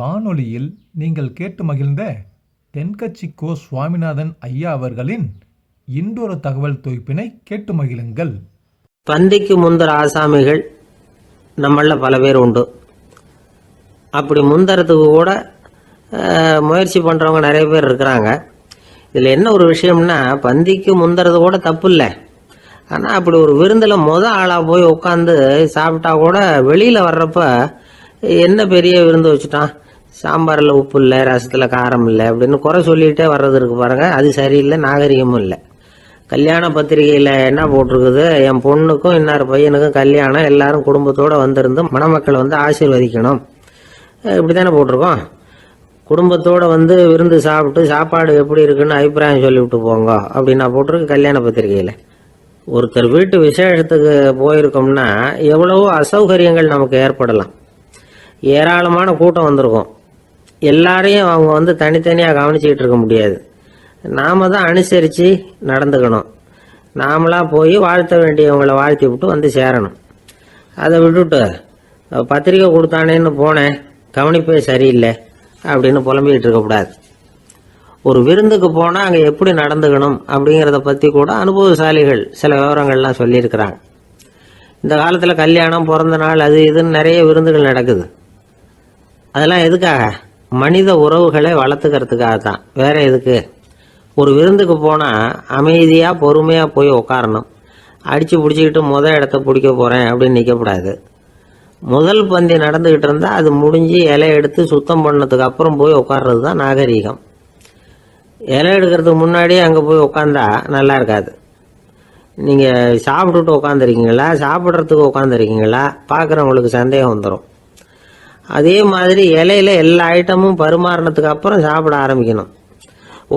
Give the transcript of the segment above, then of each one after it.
வானொலியில் நீங்கள் கேட்டு மகிழ்ந்த தென்கட்சி கோ சுவாமிநாதன் ஐயா அவர்களின் இன்றொரு தகவல் தொகுப்பினை கேட்டு மகிழுங்கள். பந்திக்கு முந்தர ஆசாமிகள் நம்மள பல பேர் உண்டு. அப்படி முந்தறதுக்கு கூட முயற்சி பண்ணுறவங்க நிறைய பேர் இருக்கிறாங்க. இதில் என்ன ஒரு விஷயம்னா, பந்திக்கு முந்தறது கூட தப்பு இல்லை. ஆனால் அப்படி ஒரு விருந்தில் ஆளாக போய் உட்காந்து சாப்பிட்டா கூட வெளியில் வர்றப்ப என்ன பெரிய விருந்து வச்சுட்டான், சாம்பாரில் உப்பு இல்லை, ரசத்தில் காரம் இல்லை அப்படின்னு குறை சொல்லிகிட்டே வர்றது இருக்கு பாருங்க. அது சரியில்லை, நாகரிகமும் இல்லை. கல்யாண பத்திரிகையில் என்ன போட்டிருக்குது, என் பொண்ணுக்கும் இன்னார் பையனுக்கும் கல்யாணம், எல்லாரும் குடும்பத்தோடு வந்திருந்து மணமக்கள் வந்து ஆசீர்வதிக்கணும், இப்படி தானே போட்டிருக்கோம். குடும்பத்தோடு வந்து விருந்து சாப்பிட்டு சாப்பாடு எப்படி இருக்குன்னு அபிப்பிராயம் சொல்லிவிட்டு போங்க அப்படின்னா போட்டிருக்கு கல்யாண பத்திரிகையில். ஒருத்தர் வீட்டு விசேஷத்துக்கு போயிருக்கோம்னா எவ்வளவோ அசௌகரியங்கள் நமக்கு ஏற்படலாம். ஏராளமான கூட்டம் வந்திருக்கும். எல்லாரையும் அவங்க வந்து தனித்தனியாக கவனிச்சிக்கிட்டு இருக்க முடியாது. நாம் தான் அனுசரித்து நடந்துக்கணும். நாமளாக போய் வாழ்த்த வேண்டியவங்களை வாழ்த்தி விட்டு வந்து சேரணும். அதை விட்டுட்டு பத்திரிக்கை கொடுத்தானேன்னு போனேன், கவனிப்பே சரியில்லை அப்படின்னு புலம்பிக்கிட்டு இருக்கக்கூடாது. ஒரு விருந்துக்கு போனால் அங்கே எப்படி நடந்துக்கணும் அப்படிங்கிறத பற்றி கூட அனுபவசாலிகள் சில விவரங்கள்லாம் சொல்லியிருக்கிறாங்க. இந்த காலத்தில் கல்யாணம், பிறந்த நாள், அது இதுன்னு நிறைய விருந்துகள் நடக்குது. அதெல்லாம் எதுக்காக? மனித உறவுகளை வளர்த்துக்கிறதுக்காக தான், வேற எதுக்கு? ஒரு விருந்துக்கு போனால் அமைதியாக பொறுமையாக போய் உட்காரணும். அடித்து பிடிச்சிக்கிட்டு இடத்த பிடிக்க போகிறேன் அப்படின்னு நிற்கக்கூடாது. முதல் பந்தி நடந்துக்கிட்டு இருந்தால் அது முடிஞ்சு இலை எடுத்து சுத்தம் பண்ணதுக்கு அப்புறம் போய் உட்கார்றது தான் நாகரீகம். இலை எடுக்கிறதுக்கு முன்னாடியே அங்கே போய் உட்காந்தா நல்லா இருக்காது. நீங்கள் சாப்பிட்டுட்டு உட்காந்துருக்கீங்களா, சாப்பிட்றதுக்கு உட்காந்துருக்கீங்களா, பார்க்குறவங்களுக்கு சந்தேகம் வந்துடும். அதே மாதிரி இலையில எல்லா ஐட்டமும் பரிமாறினதுக்கு அப்புறம் சாப்பிட ஆரம்பிக்கணும்.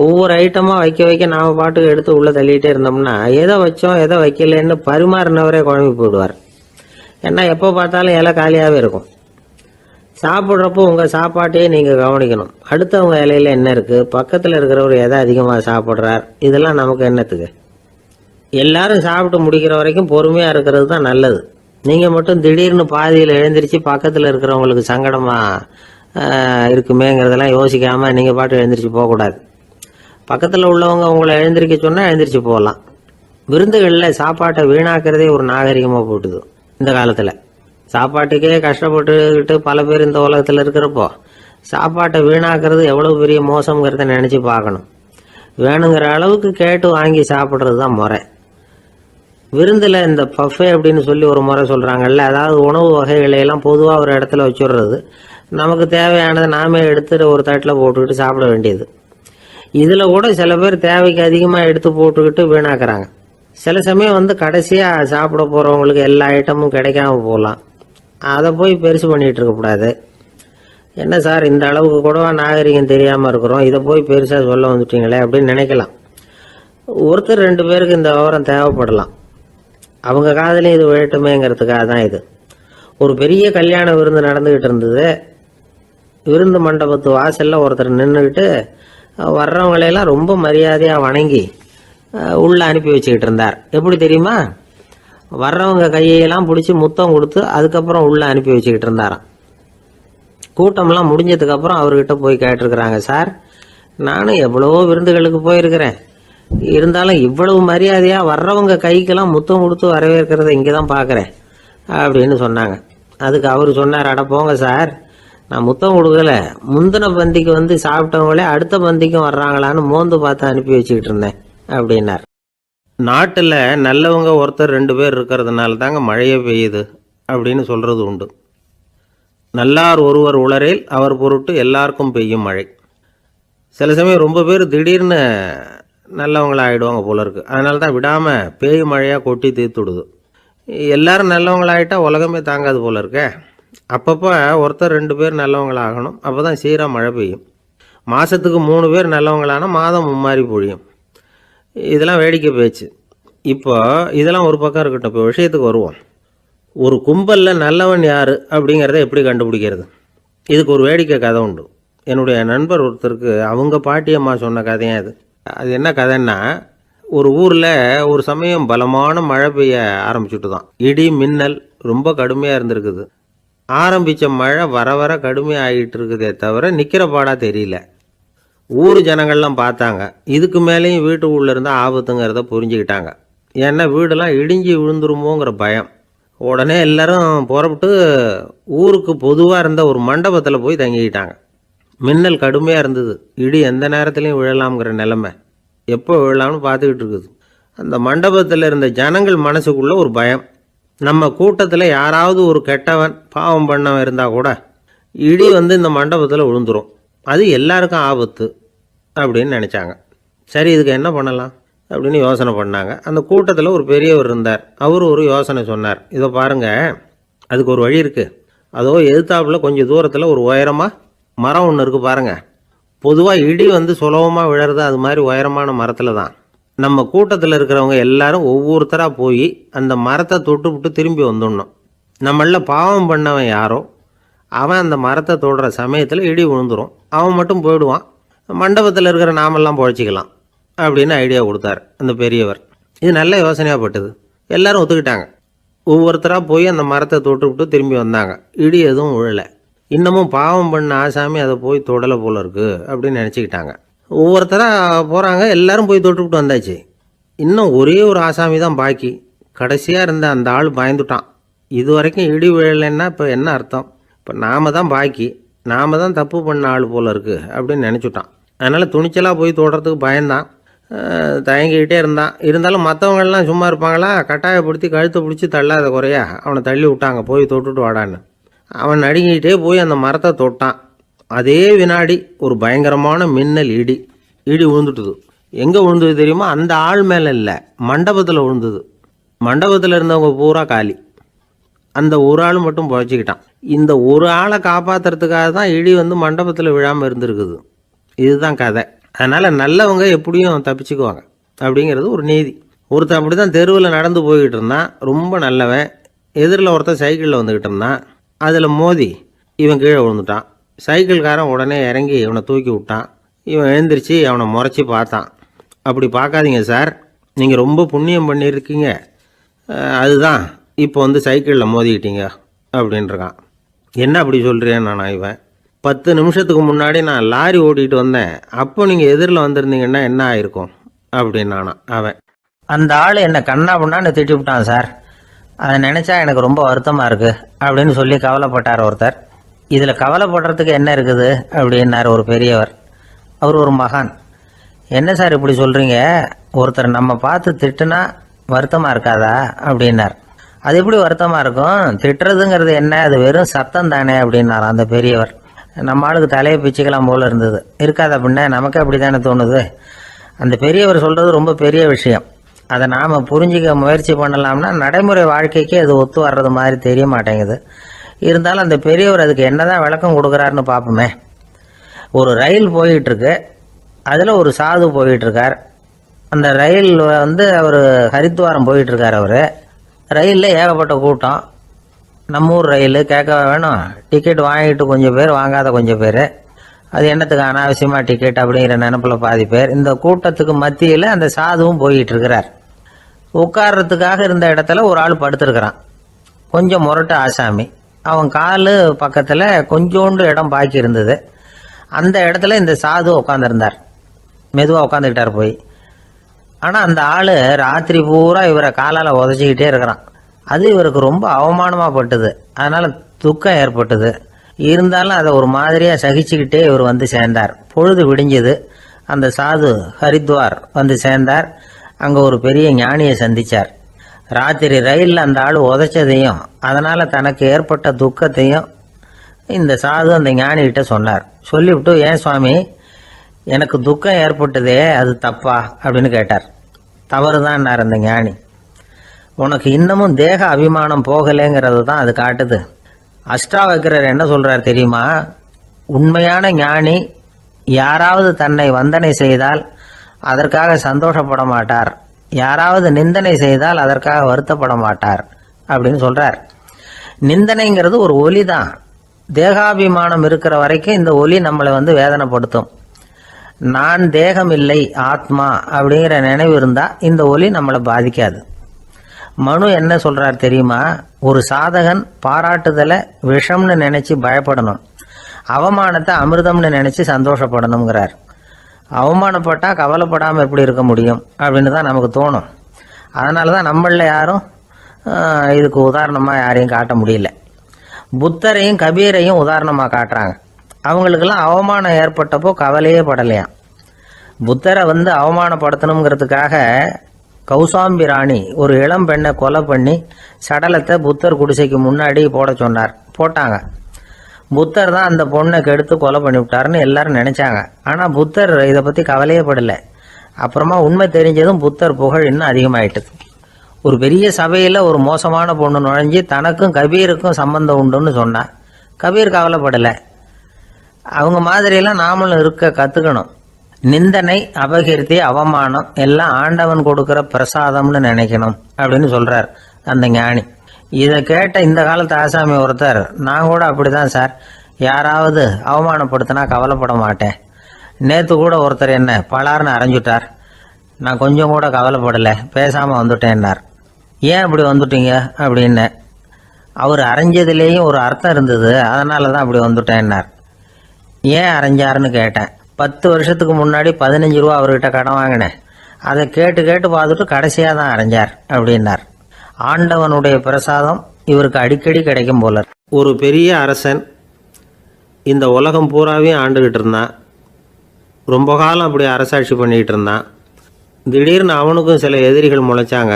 ஒவ்வொரு ஐட்டமாக வைக்க வைக்க நாம் பாட்டுக்கு எடுத்து உள்ளே தள்ளிகிட்டே இருந்தோம்னா எதை வச்சோம் எதை வைக்கலன்னு பரிமாறினவரே குழம்பி போயிடுவார். ஏன்னா எப்போ பார்த்தாலும் இலை காலியாகவே இருக்கும். சாப்பிட்றப்போ உங்கள் சாப்பாட்டையே நீங்கள் கவனிக்கணும். அடுத்தவங்க இலையில் என்ன இருக்குது, பக்கத்தில் இருக்கிறவர் எதை அதிகமாக சாப்பிட்றார், இதெல்லாம் நமக்கு என்னத்துக்கு? எல்லாரும் சாப்பிட்டு முடிக்கிற வரைக்கும் பொறுமையாக இருக்கிறது தான் நல்லது. நீங்கள் மட்டும் திடீர்னு பாதியில் எழுந்திரிச்சு பக்கத்தில் இருக்கிறவங்களுக்கு சங்கடமாக இருக்குமேங்கிறதெல்லாம் யோசிக்காமல் நீங்கள் பாட்டு எழுந்திரிச்சு போகக்கூடாது. பக்கத்தில் உள்ளவங்க உங்களை எழுந்திரிக்க சொன்னால் எழுந்திரிச்சு போகலாம். விருந்துகளில் சாப்பாட்டை வீணாக்கிறதே ஒரு நாகரிகமாக போட்டுது. இந்த காலத்தில் சாப்பாட்டுக்கே கஷ்டப்பட்டுக்கிட்டு பல பேர் இந்த உலகத்தில் இருக்கிறப்போ சாப்பாட்டை வீணாக்கிறது எவ்வளோ பெரிய மோசங்கிறத நினச்சி பார்க்கணும். வேணுங்கிற அளவுக்கு கேட்டு வாங்கி சாப்பிட்றது தான் முறை. விருந்தில் இந்த பஃபே அப்படின்னு சொல்லி ஒரு முறை சொல்கிறாங்கல்ல, அதாவது உணவு வகைகளையெல்லாம் பொதுவாக ஒரு இடத்துல வச்சுடுறது, நமக்கு தேவையானதை நாமே எடுத்துகிட்டு ஒரு தட்டில் போட்டுக்கிட்டு சாப்பிட வேண்டியது. இதில் கூட சில பேர் தேவைக்கு அதிகமாக எடுத்து போட்டுக்கிட்டு வீணாக்குறாங்க. சில சமயம் வந்து கடைசியாக சாப்பிட போகிறவங்களுக்கு எல்லா ஐட்டமும் கிடைக்காம போகலாம். அதை போய் பெருசு பண்ணிகிட்டு இருக்கக்கூடாது. என்ன சார், இந்த அளவுக்கு கூடவா நாகரிகம் தெரியாமல் இருக்கிறோம், இதை போய் பெருசாக சொல்ல வந்துட்டீங்களே அப்படின்னு நினைக்கலாம். ஒருத்தர் 2 பேருக்கு இந்த விவரம் தேவைப்படலாம். அவங்க காதலையும் இது விழட்டுமேங்கிறதுக்காக தான் இது. ஒரு பெரிய கல்யாண விருந்து நடந்துக்கிட்டு இருந்தது. விருந்து மண்டபத்து வாசலில் ஒருத்தர் நின்றுக்கிட்டு வர்றவங்களையெல்லாம் ரொம்ப மரியாதையாக வணங்கி உள்ளே அனுப்பி வச்சுக்கிட்டு இருந்தார். எப்படி தெரியுமா? வர்றவங்க கையெல்லாம் பிடிச்சி முத்தம் கொடுத்து அதுக்கப்புறம் உள்ளே அனுப்பி வச்சுக்கிட்டு இருந்தாராம். கூட்டம்லாம் முடிஞ்சதுக்கப்புறம் அவர்கிட்ட போய் கேட்டிருக்கிறாங்க, சார், நானும் எவ்வளவோ விருந்துகளுக்கு போயிருக்கிறேன், இருந்தாலும் இவ்வளவு மரியாதையாக வர்றவங்க கைக்கெல்லாம் முத்தம் கொடுத்து வரவேற்கிறத இங்கே தான் பார்க்குறேன் அப்படின்னு சொன்னாங்க. அதுக்கு அவர் சொன்னார், அட போங்க சார், நான் முத்தம் கொடுக்கல, முந்தின பந்திக்கு வந்து சாப்பிட்டவங்களே அடுத்த பந்திக்கும் வர்றாங்களான்னு மோந்து பார்த்து அனுப்பி வச்சுக்கிட்டு இருந்தேன் அப்படின்னார். நாட்டில் நல்லவங்க ஒருத்தர் 2 பேர் இருக்கிறதுனால தாங்க மழையே பெய்யுது அப்படின்னு சொல்கிறது உண்டு. நல்லார் ஒருவர் உளரேல் அவர் பொருட்டு எல்லாருக்கும் பெய்யும் மழை. சில சமயம் ரொம்ப பேர் திடீர்னு நல்லவங்களாகிடுவாங்க போல இருக்கு. அதனால தான் விடாமல் பேய் மழையாக கொட்டி தீர்த்துடுது. எல்லாரும் நல்லவங்களாகிட்டால் உலகமே தாங்காது போல இருக்கே. அப்பப்போ ஒருத்தர் 2 பேர் நல்லவங்களாகணும், அப்போ தான் சீராக மழை பெய்யும். மாதத்துக்கு 3 பேர் நல்லவங்களான மாதம் மும்மாரி பொழியும். இதெல்லாம் வேடிக்கை பேச்சு. இப்போ இதெல்லாம் ஒரு பக்கம் இருக்கட்டும், இப்போ விஷயத்துக்கு வருவோம். ஒரு கும்பலில் நல்லவன் யார் அப்படிங்கிறத எப்படி கண்டுபிடிக்கிறது? இதுக்கு ஒரு வேடிக்கை கதை உண்டு. என்னுடைய நண்பர் ஒருத்தருக்கு அவங்க பாட்டியம்மா சொன்ன கதையாக அது. அது என்ன கதைன்னா, ஒரு ஊரில் ஒரு சமயம் பலமான மழை பெய்ய ஆரம்பிச்சுட்டு தான். இடி மின்னல் ரொம்ப கடுமையாக இருந்திருக்குது. ஆரம்பித்த மழை வர வர கடுமையாகிட்டு இருக்குதே தவிர நிற்கிற பாடாக தெரியல. ஊர் ஜனங்கள்லாம் பார்த்தாங்க. இதுக்கு மேலேயும் வீட்டுக்குள்ளே இருந்தால் ஆபத்துங்கிறத புரிஞ்சுக்கிட்டாங்க. ஏன்னா வீடெல்லாம் இடிஞ்சு விழுந்துருமோங்கிற பயம். உடனே எல்லாரும் புறப்பட்டு ஊருக்கு பொதுவாக இருந்த ஒரு மண்டபத்தில் போய் தங்கிக்கிட்டாங்க. மின்னல் கடுமையாக இருந்தது. இடி எந்த நேரத்துலையும் விழலாம்ங்கிற நிலைமை. எப்போ விழலாம்னு பார்த்துக்கிட்டு இருக்குது. அந்த மண்டபத்தில் இருந்த ஜனங்கள் மனசுக்குள்ளே ஒரு பயம். நம்ம கூட்டத்தில் யாராவது ஒரு கெட்டவன் பாவம் பண்ணவன் இருந்தால் கூட இடி இந்த மண்டபத்தில் விழுந்துரும், அது எல்லாருக்கும் ஆபத்து அப்படின்னு நினச்சாங்க. சரி, இதுக்கு என்ன பண்ணலாம் அப்படின்னு யோசனை பண்ணாங்க. அந்த கூட்டத்தில் ஒரு பெரியவர் இருந்தார். அவர் ஒரு யோசனை சொன்னார். இதை பாருங்கள், அதுக்கு ஒரு வழி இருக்குது. அதோ எதிர்த்தாப்புல கொஞ்சம் தூரத்தில் ஒரு உயரமாக மரம் ஒன்று இருக்குது பாருங்கள். பொதுவாக இடி சுலபமாக விழறது அது மாதிரி உயரமான மரத்தில் தான். நம்ம கூட்டத்தில் இருக்கிறவங்க எல்லாரும் ஒவ்வொருத்தராக போய் அந்த மரத்தை தொட்டு விட்டு திரும்பி வந்துடணும். நம்மள பாவம் பண்ணவன் யாரோ அவன் அந்த மரத்தை தொடுற சமயத்தில் இடி விழுந்துடும், அவன் மட்டும் போயிடுவான், மண்டபத்தில் இருக்கிற நாமெல்லாம் பொழைச்சிக்கலாம் அப்படின்னு ஐடியா கொடுத்தார் அந்த பெரியவர். இது நல்ல யோசனையாக பட்டது. எல்லாரும் ஒத்துக்கிட்டாங்க. ஒவ்வொருத்தராக போய் அந்த மரத்தை தொட்டு விட்டு திரும்பி வந்தாங்க. இடி எதுவும் விழலை. இன்னமும் பாவம் பண்ண ஆசாமி அதை போய் தொடலை போல இருக்குது அப்படின்னு நினச்சிக்கிட்டாங்க. ஒவ்வொருத்தராக போகிறாங்க. எல்லாரும் போய் தொட்டுவிட்டு வந்தாச்சு. இன்னும் ஒரே ஒரு ஆசாமி தான் பாக்கி. கடைசியாக இருந்த அந்த ஆள் பயந்துட்டான். இது வரைக்கும் இடி விழலைன்னா இப்போ என்ன அர்த்தம்? இப்போ நாம் தான் பாக்கி, நாம் தான் தப்பு பண்ண ஆள் போல் இருக்குது அப்படின்னு நினச்சிட்டான். அதனால் துணிச்சலாக போய் தொடுறதுக்கு பயந்தான், தயங்கிக்கிட்டே இருந்தான். இருந்தாலும் மற்றவங்கள்லாம் சும்மா இருப்பாங்களா? கட்டாயப்படுத்தி கழுத்தை பிடிச்சி தள்ளாத குறையா அவனை தள்ளி விட்டாங்க, போய் தொட்டுட்டு வாடான்னு. அவன் நடுங்கிட்டே போய் அந்த மரத்தை தொட்டான். அதே வினாடி ஒரு பயங்கரமான மின்னல் இடி விழுந்துட்டுது. எங்கே விழுந்தது தெரியுமா? அந்த ஆள் மேலே இல்லை, மண்டபத்தில் விழுந்தது. மண்டபத்தில் இருந்தவங்க பூரா காலி. அந்த ஒரு ஆள் மட்டும் புழைச்சிக்கிட்டான். இந்த ஒரு ஆளை காப்பாற்றுறதுக்காக தான் இடி மண்டபத்தில் விழாமல் இருந்திருக்குது. இதுதான் கதை. அதனால் நல்லவங்க எப்படியும் தப்பிச்சுக்குவாங்க அப்படிங்கிறது ஒரு நீதி. ஒருத்தன் அப்படி தான் தெருவில் நடந்து போய்கிட்டு இருந்தான், ரொம்ப நல்லவன். எதிரில் ஒருத்தன் சைக்கிளில் வந்துக்கிட்டு இருந்தான். அதில் மோதி இவன் கீழே விழுந்துட்டான். சைக்கிள்காரன் உடனே இறங்கி இவனை தூக்கி விட்டான். இவன் எழுந்திரிச்சு அவனை முறைச்சி பார்த்தான். அப்படி பார்க்காதீங்க சார், நீங்கள் ரொம்ப புண்ணியம் பண்ணியிருக்கீங்க, அதுதான் இப்போ சைக்கிளில் மோதிக்கிட்டீங்க அப்படின்றான். என்ன அப்படி சொல்கிறேன் நான்? இவன் 10 நிமிஷத்துக்கு முன்னாடி நான் லாரி ஓட்டிகிட்டு வந்தேன், அப்போ நீங்கள் எதிரில் வந்திருந்தீங்கன்னா என்ன ஆயிருக்கும் அப்படின்னானா அவன். அந்த ஆள் என்னை கண்ணா பண்ணான்னு திட்டி விட்டான் சார், அதை நினச்சா எனக்கு ரொம்ப வருத்தமாக இருக்குது அப்படின்னு சொல்லி கவலைப்பட்டார் ஒருத்தர். இதில் கவலைப்படுறதுக்கு என்ன இருக்குது அப்படின்னார் ஒரு பெரியவர். அவர் ஒரு மகான். என்ன சார் இப்படி சொல்கிறீங்க? ஒருத்தர் நம்ம பார்த்து திட்டுனா வருத்தமாக இருக்காதா அப்படின்னார். அது எப்படி வருத்தமாக இருக்கும்? திட்டுறதுங்கிறது என்ன? அது வெறும் சத்தம் தானே அப்படின்னார் அந்த பெரியவர். நம்ம ஆளுக்கு தலையை பிச்சுக்கலாம் போல் இருந்தது. இருக்காது அப்படின்னா நமக்கு அப்படி தானே தோணுது. அந்த பெரியவர் சொல்கிறது ரொம்ப பெரிய விஷயம். அதை நாம் புரிஞ்சிக்க முயற்சி பண்ணலாம்னா நடைமுறை வாழ்க்கைக்கு அது ஒத்து வர்றது மாதிரி தெரிய மாட்டேங்குது. இருந்தாலும் அந்த பெரியவர் அதுக்கு என்னதான் விளக்கம் கொடுக்குறாருன்னு பார்ப்போமே. ஒரு ரயில் போயிட்டுருக்கு, அதில் ஒரு சாது போயிட்டுருக்கார். அந்த ரயில் அவர் ஹரித்வாரம் போயிட்டுருக்கார். அவர் ரயிலில் ஏகப்பட்ட கூட்டம். நம்ம ஊர் ரயில் கேட்க வேணும், டிக்கெட் வாங்கிட்டு கொஞ்சம் பேர், வாங்காத கொஞ்சம் பேர். அது என்னத்துக்கு அனாவசியமாக டிக்கெட் அப்படிங்கிற நினப்பில் பாதி பேர். இந்த கூட்டத்துக்கு மத்தியில் அந்த சாதுவும் போயிட்டுருக்கிறார். உட்கார்றதுக்காக இருந்த இடத்துல ஒரு ஆள் படுத்துருக்கிறான், கொஞ்சம் முரட்டு ஆசாமி. அவன் கால் பக்கத்தில் கொஞ்சோண்டு இடம் பாக்கி இருந்தது. அந்த இடத்துல இந்த சாது உட்காந்துருந்தார். மெதுவாக உட்காந்துக்கிட்டார் போய். ஆனால் அந்த ஆள் ராத்திரி பூரா இவரை காலால் உதச்சிக்கிட்டே இருக்கிறான். அது இவருக்கு ரொம்ப அவமானமாக பட்டுது. அதனால் துக்கம் ஏற்பட்டது. இருந்தாலும் அதை ஒரு மாதிரியாக சகிச்சுக்கிட்டே இவர் சேர்ந்தார். பொழுது விடிஞ்சது. அந்த சாது ஹரித்வார் சேர்ந்தார். அங்கே ஒரு பெரிய ஞானியை சந்தித்தார். ராத்திரி ரயிலில் அந்த ஆள் உதைச்சதையும் அதனால் தனக்கு ஏற்பட்ட துக்கத்தையும் இந்த சாது அந்த ஞானிகிட்ட சொன்னார். சொல்லிவிட்டு, ஏன் சுவாமி, எனக்கு துக்கம் ஏற்பட்டதே அது தப்பா அப்படின்னு கேட்டார். தவறு தான்னார் அந்த ஞானி. உனக்கு இன்னமும் தேக அபிமானம் போகலைங்கிறது தான் அது காட்டுது. அஷ்டாவக்கிரர் என்ன சொல்கிறார் தெரியுமா? உண்மையான ஞானி யாராவது தன்னை வந்தனை செய்தால் அதற்காக சந்தோஷப்பட மாட்டார், யாராவது நிந்தனை செய்தால் அதற்காக வருத்தப்பட மாட்டார் அப்படின்னு சொல்கிறார். நிந்தனைங்கிறது ஒரு ஒலி தான். தேகாபிமானம் இருக்கிற வரைக்கும் இந்த ஒலி நம்மளை வேதனைப்படுத்தும். நான் தேகம் இல்லை, ஆத்மா அப்படிங்கிற நினைவு இருந்தால் இந்த ஒலி நம்மளை பாதிக்காது. மனு என்ன சொல்றார் தெரியுமா? ஒரு சாதகன் பாராட்டுதலை விஷம்னு நினைச்சு பயப்படணும், அவமானத்தை அமிர்தம்னு நினைச்சு சந்தோஷப்படணுங்கிறார். அவமானப்பட்டா கவலைப்படாமல் எப்படி இருக்க முடியும் அப்படின்னு தான் நமக்கு தோணும். அதனால தான் நம்மளில் யாரும் இதுக்கு உதாரணமாக யாரையும் காட்ட முடியல. புத்தரையும் கபீரையும் உதாரணமாக காட்டுறாங்க. அவங்களுக்கெல்லாம் அவமானம் ஏற்பட்டப்போ கவலையே படலையாம். புத்தரை அவமானப்படுத்தணுங்கிறதுக்காக கௌசாம்பி ராணி ஒரு இளம் பெண்ணை கொலை பண்ணி சடலத்தை புத்தர் குடிசைக்கு முன்னாடி போட சொன்னார். போட்டாங்க. புத்தர் தான் அந்த பொண்ணை கெடுத்து கொலை பண்ணிவிட்டாருன்னு எல்லாரும் நினைச்சாங்க. ஆனால் புத்தர் இதை பற்றி கவலையே படலை. அப்புறமா உண்மை தெரிஞ்சதும் புத்தர் புகழ் இன்னும் அதிகமாயிட்டது. ஒரு பெரிய சபையில் ஒரு மோசமான பொண்ணு நுழைஞ்சி தனக்கும் கபீருக்கும் சம்பந்தம் உண்டுன்னு சொன்னான். கபீர் கவலைப்படலை. அவங்க மாதிரியெல்லாம் நாமளும் இருக்க கற்றுக்கணும். நிந்தனை, அபகீர்த்தி, அவமானம் எல்லாம் ஆண்டவன் கொடுக்குற பிரசாதம்னு நினைக்கணும் அப்படின்னு சொல்கிறார் அந்த ஞானி. இதை கேட்ட இந்த காலத்து ஆசாமி ஒருத்தர், நான் கூட அப்படி தான் சார், யாராவது அவமானப்படுத்தினா கவலைப்பட மாட்டேன். நேற்று கூட ஒருத்தர் என்ன பலார்னு அரைஞ்சுட்டார், நான் கொஞ்சம் கூட கவலைப்படலை, பேசாமல் வந்துட்டேன்னார். ஏன் அப்படி வந்துட்டீங்க அப்படின்னு. அவர் அரைஞ்சதுலேயும் ஒரு அர்த்தம் இருந்தது, அதனால தான் அப்படி வந்துட்டேன்னார். ஏன் அரைஞ்சாருன்னு கேட்டேன். 10 வருஷத்துக்கு முன்னாடி 15 ரூபா அவர்கிட்ட கடன் வாங்கினேன், அதை கேட்டு கேட்டு பார்த்துட்டு கடைசியாக தான் அரைஞ்சார் அப்படின்னார். ஆண்டவனுடைய பிரசாதம் இவருக்கு அடிக்கடி கிடைக்கும் போல. ஒரு பெரிய அரசன் இந்த உலகம் பூராவையும் ஆண்டுகிட்டு இருந்தான். ரொம்ப காலம் அப்படி அரசாட்சி பண்ணிக்கிட்டு இருந்தான். திடீர்னு அவனுக்கும் சில எதிரிகள் முளைச்சாங்க.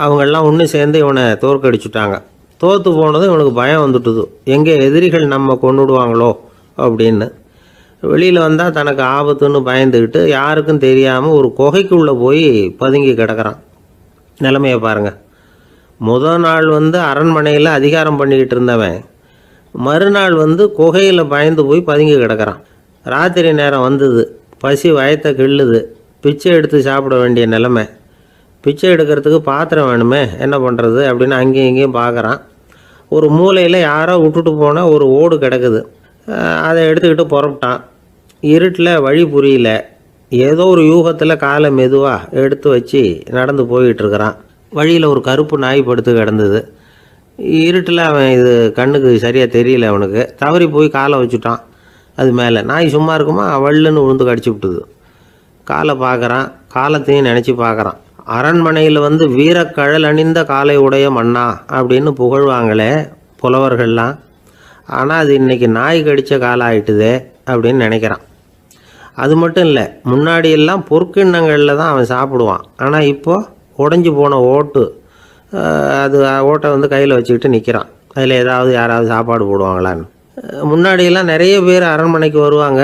அவங்கெல்லாம் ஒன்று சேர்ந்து இவனை தோற்கடிச்சுட்டாங்க. தோற்று போனதும் இவனுக்கு பயம் வந்துட்டுது, எங்கே எதிரிகள் நம்ம கொண்டுடுவாங்களோ அப்படின்னு. வெளியில் வந்தால் தனக்கு ஆபத்துன்னு பயந்துக்கிட்டு யாருக்கும் தெரியாமல் ஒரு குகைக்குள்ளே போய் பதுங்கி கிடக்கிறான். நிலைமையை பாருங்கள். முதல் நாள் அரண்மனையில் அதிகாரம் பண்ணிக்கிட்டு இருந்தவன் மறுநாள் குகையில் பயந்து போய் பதுங்கி கிடக்கிறான். ராத்திரி நேரம் வந்தது, பசி வயத்தை கிள்ளுது, பிச்சை எடுத்து சாப்பிட வேண்டிய நிலைமை. பிச்சை எடுக்கிறதுக்கு பாத்திரம் வேணுமே, என்ன பண்ணுறது அப்படின்னு அங்கேயும் இங்கேயும் பார்க்குறான். ஒரு மூலையில் யாரோ விட்டுட்டு போன ஒரு ஓடு கிடக்குது. அதை எடுத்துக்கிட்டு புறப்பட்டான். இருட்டில் வழி புரியல. ஏதோ ஒரு யூகத்தில் காலை மெதுவாக எடுத்து வச்சு நடந்து போயிட்டுருக்கிறான். வழியில் ஒரு கருப்பு நாய் படுத்து கிடந்தது. இருட்டில் அவன் இது கண்ணுக்கு சரியாக தெரியல. அவனுக்கு தவறி போய் காலை வச்சுட்டான். அது மேலே நாய் சும்மா இருக்குமா, வள்ளுன்னு விழுந்து கடிச்சு விட்டுது. காலை பார்க்குறான், காலத்தையும் நினச்சி பார்க்குறான். அரண்மனையில் வீரக்கழல் அணிந்த காலை உடைய மன்னா அப்படின்னு புகழ்வாங்களே புலவர்கள்லாம். ஆனால் அது இன்றைக்கி நாய் கடித்த காலம் ஆகிட்டுதே அப்படின்னு நினைக்கிறான். அது மட்டும் இல்லை, முன்னாடியெல்லாம் பொற்கிண்ணங்களில் தான் அவன் சாப்பிடுவான். ஆனால் இப்போது உடஞ்சி போன ஓட்டு, அது ஓட்டை கையில் வச்சுக்கிட்டு நிற்கிறான். அதில் யாராவது சாப்பாடு போடுவாங்களான்னு. முன்னாடியெல்லாம் நிறைய பேர் அரண்மனைக்கு வருவாங்க.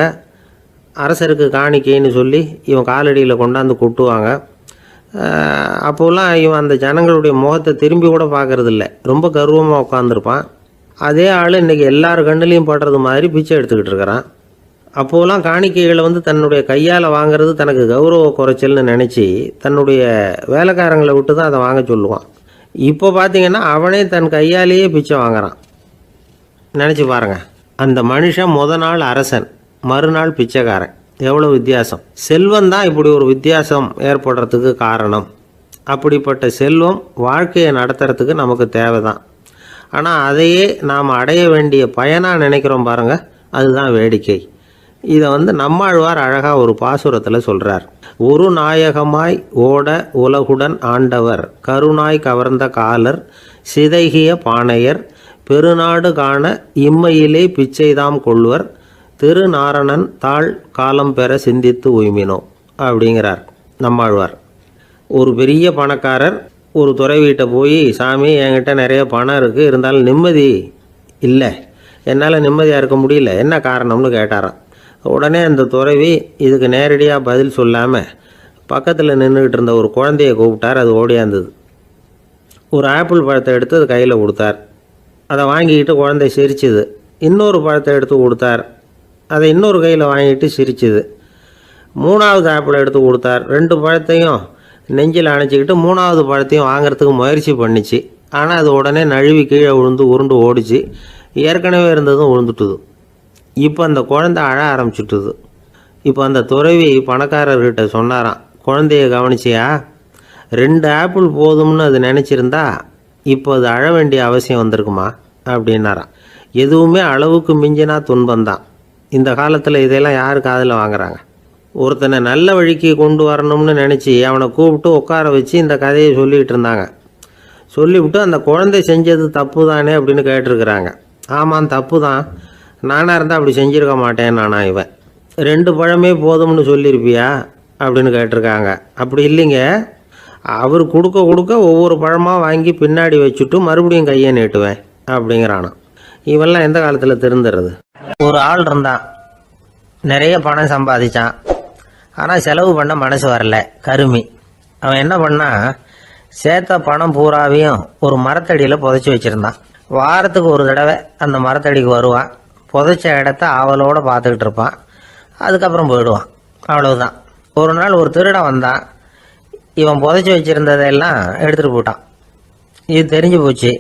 அரசருக்கு காணிக்கைன்னு சொல்லி இவன் காலடியில் கொண்டாந்து கொட்டுவாங்க. அப்போல்லாம் இவன் அந்த ஜனங்களுடைய முகத்தை திரும்பி கூட பார்க்கறதில்ல, ரொம்ப கர்வமாக உட்காந்துருப்பான். அதே ஆள் இன்றைக்கி எல்லார் கண்ணுலேயும் படுறது மாதிரி பிச்சை எடுத்துக்கிட்டு இருக்கிறான். அப்போலாம் காணிக்கைகளை தன்னுடைய கையால் வாங்கிறது தனக்கு கௌரவ குறைச்சல்னு நினச்சி தன்னுடைய வேலைக்காரங்களை விட்டு தான் அதை வாங்க சொல்லுவான். இப்போ பார்த்திங்கன்னா அவனே தன் கையாலேயே பிச்சை வாங்குறான். நினச்சி பாருங்கள். அந்த மனுஷன் நாள் அரசன், மறுநாள் பிச்சைக்காரன். எவ்வளோ வித்தியாசம். செல்வம் தான் இப்படி ஒரு வித்தியாசம் ஏற்படுறதுக்கு காரணம். அப்படிப்பட்ட செல்வம் வாழ்க்கையை நடத்துறதுக்கு நமக்கு தேவை தான். ஆனால் அதையே நாம் அடைய வேண்டிய பயனாக நினைக்கிறோம் பாருங்கள், அதுதான் வேடிக்கை. இதை நம்மாழ்வார் அழகாக ஒரு பாசுரத்தில் சொல்கிறார். ஒரு நாயகமாய் ஓட உலகுடன் ஆண்டவர், கருணாய் கவர்ந்த காலர், சிதைகிய பானையர், பெருநாடு காண இம்மையிலே பிச்சைதாம் கொள்வர், திருநாரணன் தாழ் காலம் பெற சிந்தித்து உய்மினோ அப்படிங்கிறார் நம்மாழ்வார். ஒரு பெரிய பணக்காரர் ஒரு துறவிகிட்ட போய், சாமி என்கிட்ட நிறைய பணம் இருக்குது, இருந்தாலும் நிம்மதி இல்லை, என்னால் நிம்மதியாக இருக்க முடியல, என்ன காரணம்னு கேட்டாராம். உடனே அந்த துறவி இதுக்கு நேரடியாக பதில் சொல்லாமல் பக்கத்தில் நின்றுக்கிட்டு இருந்த ஒரு குழந்தைய கூப்பிட்டார். அது ஓடியாந்தது. ஒரு ஆப்பிள் பழத்தை எடுத்து அது கையில் கொடுத்தார். அதை வாங்கிக்கிட்டு குழந்தை சிரிச்சுது. இன்னொரு பழத்தை எடுத்து கொடுத்தார். அதை இன்னொரு கையில் வாங்கிட்டு சிரிச்சுது. 3வது ஆப்பிளை எடுத்து கொடுத்தார். 2 பழத்தையும் நெஞ்சில் அணைச்சிக்கிட்டு 3வது பழத்தையும் வாங்கிறதுக்கு முயற்சி பண்ணிச்சு. ஆனால் அது உடனே நழுவி கீழே விழுந்து உருண்டு ஓடிச்சு. ஏற்கனவே இருந்ததும் விழுந்துட்டுது. இப்போ அந்த குழந்தை அழ ஆரம்பிச்சுட்டுது. இப்போ அந்த துறவி பணக்காரர்கிட்ட சொன்னாராம், குழந்தைய கவனிச்சியா, 2 ஆப்பிள் போதும்னு அது நினச்சிருந்தா இப்போ அது அழ வேண்டிய அவசியம் வந்திருக்குமா அப்படின்னாராம். எதுவுமே அளவுக்கு மிஞ்சினா துன்பந்தான். இந்த காலத்தில் இதெல்லாம் யார் காதில் வாங்குறாங்க? ஒருத்தனை நல்ல வழிக்கு கொண்டு வரணும்னு நினச்சி அவனை கூப்பிட்டு உட்கார வச்சு இந்த கதையை சொல்லிகிட்டு இருந்தாங்க. சொல்லிவிட்டு அந்த குழந்தை செஞ்சது தப்பு தானே அப்படின்னு கேட்டிருக்கிறாங்க. ஆமாம், தப்பு தான். நானாக இருந்தால் அப்படி செஞ்சுருக்க மாட்டேன் நானா இவன். 2 பழமே போதும்னு சொல்லியிருப்பியா அப்படின்னு கேட்டிருக்காங்க. அப்படி இல்லைங்க, அவர் கொடுக்க கொடுக்க ஒவ்வொரு பழமாக வாங்கி பின்னாடி வச்சுட்டு மறுபடியும் கையை நீட்டுவேன் அப்படிங்கிறானா. இவெல்லாம் எந்த காலத்தில் திருந்துறது? ஒரு ஆள் இருந்தான், நிறைய பணம் சம்பாதிச்சான். ஆனால் செலவு பண்ண மனசு வரல, கருமி. அவன் என்ன பண்ணான், சேர்த்த பணம் பூராவையும் ஒரு மரத்தடியில் புதைச்சி வச்சுருந்தான். வாரத்துக்கு ஒரு தடவை அந்த மரத்தடிக்கு வருவான், புதைச்ச இடத்த ஆவலோடு பார்த்துக்கிட்டு இருப்பான். அதுக்கப்புறம் போயிடுவான். அவ்வளவுதான். ஒரு நாள் ஒரு திருடன் வந்தான். இவன் புதைச்சி வச்சுருந்ததெல்லாம் எடுத்துகிட்டு போட்டான். இது தெரிஞ்சு போச்சு.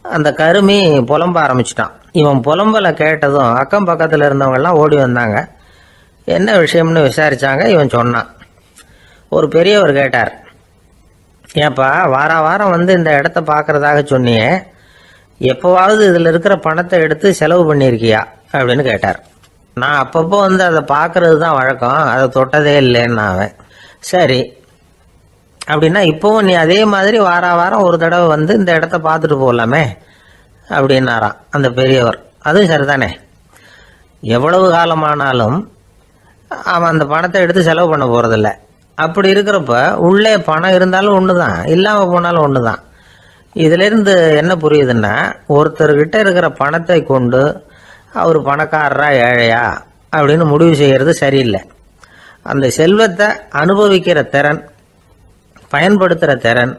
அந்த கருமி புலம்ப ஆரம்பிச்சிட்டான். இவன் புலம்பலை கேட்டதும் அக்கம் பக்கத்தில் இருந்தவங்கெல்லாம் ஓடி வந்தாங்க. என்ன விஷயம்னு விசாரித்தாங்க. இவன் சொன்னான். ஒரு பெரியவர் கேட்டார், ஏப்பா வாரம் வந்து இந்த இடத்த பார்க்குறதாக சொன்னியே, எப்போவாவது இதில் இருக்கிற பணத்தை எடுத்து செலவு பண்ணியிருக்கியா அப்படின்னு கேட்டார். நான் அப்பப்போ வந்து அதை பார்க்கறது தான் வழக்கம், அதை தொட்டதே இல்லைன்னு அவன். சரி, அப்படின்னா இப்போவும் நீ அதே மாதிரி வாரம் ஒரு தடவை வந்து இந்த இடத்த பார்த்துட்டு போகலாமே அப்படின்னாராம் அந்த பெரியவர். அதுவும் சரிதானே, எவ்வளவு காலமானாலும் அவன் அந்த பணத்தை எடுத்து செலவு பண்ண போகிறதில்ல. அப்படி இருக்கிறப்ப உள்ளே பணம் இருந்தாலும் ஒன்று தான், இல்லாமல் போனாலும் ஒன்று தான். இதிலிருந்து என்ன புரியுதுன்னா, ஒருத்தர்கிட்ட இருக்கிற பணத்தை கொண்டு அவர் பணக்காரரா ஏழையா அப்படின்னு முடிவு செய்கிறது சரியில்லை. அந்த செல்வத்தை அனுபவிக்கிற திறன், பயன்படுத்துகிற திறன்,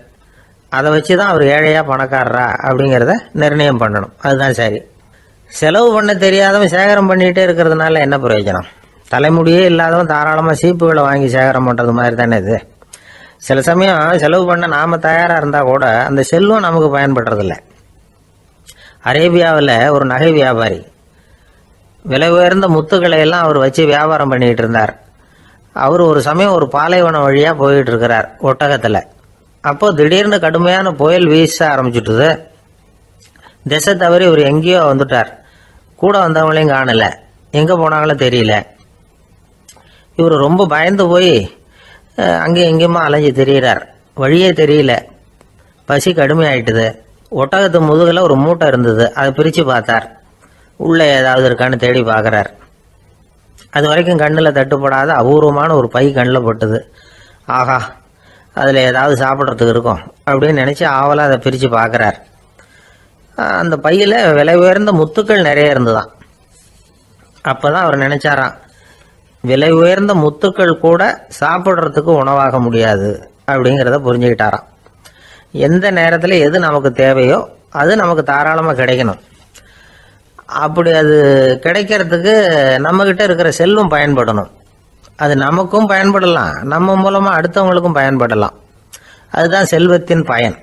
அதை வச்சு தான் அவர் ஏழையா பணக்காரரா அப்படிங்கிறத நிர்ணயம் பண்ணணும். அதுதான் சரி. செலவு பண்ண தெரியாதவன் சேகரம் பண்ணிகிட்டே இருக்கிறதுனால என்ன பிரயோஜனம்? தலைமுடியே இல்லாதவன் தாராளமாக சீப்புகளை வாங்கி சேகரம் பண்ணுறது மாதிரி தானே இது. சில சமயம் செலவு பண்ண நாம் தயாராக இருந்தால் கூட அந்த செல்வம் நமக்கு பயன்படுறதில்ல. அரேபியாவில் ஒரு நகை வியாபாரி விலை உயர்ந்த முத்துக்களை எல்லாம் அவர் வச்சு வியாபாரம் பண்ணிகிட்டு இருந்தார். அவர் ஒரு சமயம் ஒரு பாலைவனம் வழியாக போயிட்டு இருக்கிறார் ஒட்டகத்தில். அப்போ திடீர்னு கடுமையான புயல் வீச ஆரம்பிச்சுட்டுது. திசை தவறி இவர் எங்கேயோ வந்துட்டார். கூட வந்தவங்களையும் காணலை, எங்கே போனாங்களோ தெரியல. இவர் ரொம்ப பயந்து போய் அங்கேயும் எங்கேயுமா அலைஞ்சு திரியிறார். வழியே தெரியல. பசி கடுமையாயிட்டுது. ஒட்டகத்து முதுகில் ஒரு மூட்டை இருந்தது. அதை பிரித்து பார்த்தார். உள்ளே ஏதாவது இருக்கான்னு தேடி பார்க்குறார். அது வரைக்கும் கண்ணில் தட்டுப்படாத அபூர்வமான ஒரு பை கண்ணில் பட்டுது. ஆஹா, அதில் ஏதாவது சாப்பிட்றதுக்கு இருக்கும் அப்படின்னு நினச்சி ஆவலாக அதை பிரித்து பார்க்குறார். அந்த பையில் விலை உயர்ந்த முத்துக்கள் நிறைய இருந்துதான். அப்போ தான் அவர் நினச்சாராம், விலை உயர்ந்த முத்துக்கள் கூட சாப்பிட்றதுக்கு உணவாக முடியாது அப்படிங்கிறத புரிஞ்சுக்கிட்டாராம். எந்த நேரத்தில் எது நமக்கு தேவையோ அது நமக்கு தாராளமாக கிடைக்கணும். அப்படி அது கிடைக்கிறதுக்கு நம்மக்கிட்ட இருக்கிற செல்வம் பயன்படணும். அது நமக்கும் பயன்படலாம், நம்ம மூலமாக அடுத்தவங்களுக்கும் பயன்படலாம். அதுதான் செல்வத்தின் பயன்.